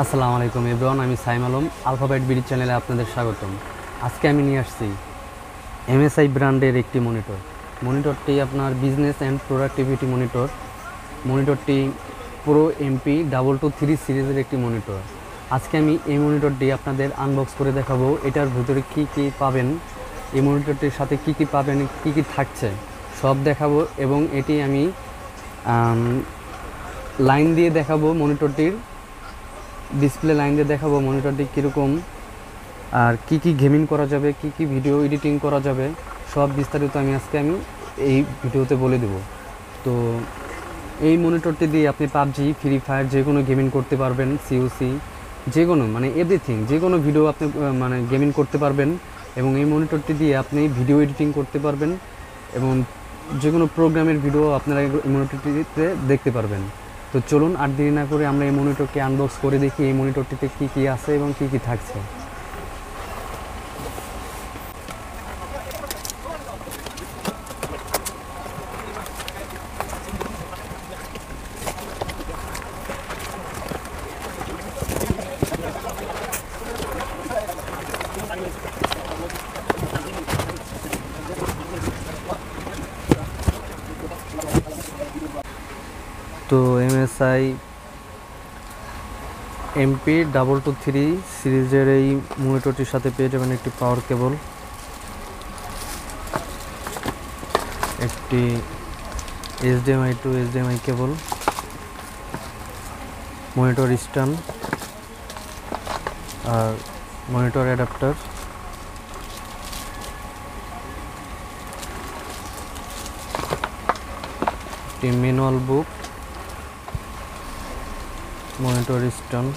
আসসালামু আলাইকুম এভরিওয়ান, আমি সাইম আলম। আলফাবেট বিডি চ্যানেলে আপনাদের স্বাগতম। আজকে আমি নিয়ে আসছি এমএসআই ব্র্যান্ডের একটি মনিটরটি আপনার বিজনেস অ্যান্ড প্রোডাক্টিভিটি মনিটরটি প্রো এমপি 223 সিরিজের একটি মনিটর। আজকে আমি এই মনিটরটি আপনাদের আনবক্স করে দেখাবো। এটার ভিতরে কী কী পাবেন, এই মনিটরটির সাথে কী কী পাবেন, কী কী থাকছে সব দেখাবো। এবং এটি আমি লাইন দিয়ে দেখাবো, মনিটরটির ডিসপ্লে লাইন দিয়ে দেখাবো মনিটরটি কীরকম, আর কি কি গেমিং করা যাবে, কি কি ভিডিও এডিটিং করা যাবে, সব বিস্তারিত আজকে আমি এই ভিডিওতে বলে দেব। তো এই মনিটরটি দিয়ে আপনি পাবজি, ফ্রি ফায়ার যে কোনো গেমিং করতে পারবেন, সিওসি যে কোনো এভরিথিং, যে কোনো ভিডিও আপনি গেমিং করতে পারবেন। এবং এই মনিটরটি দিয়ে আপনি ভিডিও এডিটিং করতে পারবেন এবং যে কোনো প্রোগ্রামের ভিডিও আপনারা এই মনিটরটিতে দেখতে পারবেন। তো চলুন আর দেরি না করে আমরা এই মনিটরটি আনবক্স করে দেখি এই মনিটরটিতে কী কী আছে এবং কী কী থাকছে। তো এমএসআই এমপি 223 সিরিজের এই মনিটরটির সাথে পেয়ে যাবেন একটি পাওয়ার কেবল, একটি HDMI টু HDMI কেবল, মনিটর স্ট্যান্ড আর মনিটর অ্যাডাপ্টার, একটি ম্যানুয়াল বুক, মনিটর স্ট্যান্ড।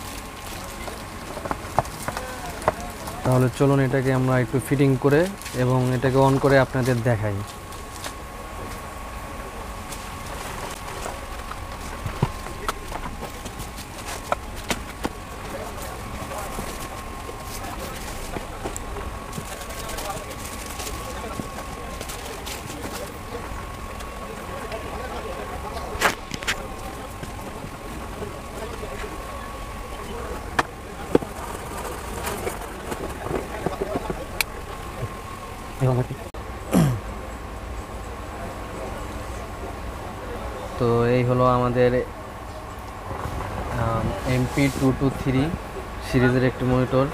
তাহলে চলুন এটাকে আমরা একটু ফিটিং করে এবং এটাকে অন করে আপনাদের দেখাই। তো এই হলো আমাদের MP223 সিরিজের একটি মনিটর।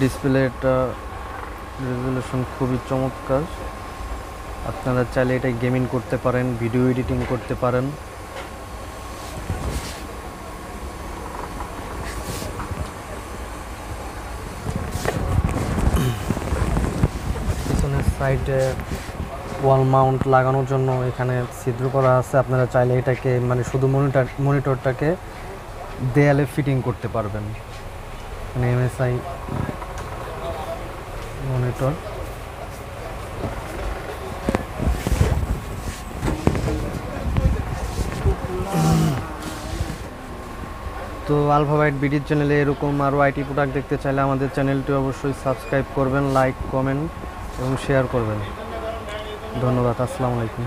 ডিসপ্লেটা রেজুলেশন খুবই চমৎকার। আপনারা চাইলে এটা গেমিং করতে পারেন, ভিডিও এডিটিং করতে পারেন। পিছনের সাইডে ওয়াল মাউন্ট লাগানোর জন্য এখানে ছিদ্র করা আছে। আপনারা চাইলে এটাকে শুধু মনিটরটাকে দেয়ালে ফিটিং করতে পারবেন। MSI monitor. তো আলফাবাইট বিডির চ্যানেলে এরকম আরও আইটি প্রোডাক্ট দেখতে চাইলে আমাদের চ্যানেলটি অবশ্যই সাবস্ক্রাইব করবেন, লাইক, কমেন্ট এবং শেয়ার করবেন। ধন্যবাদ। আসসালামু আলাইকুম।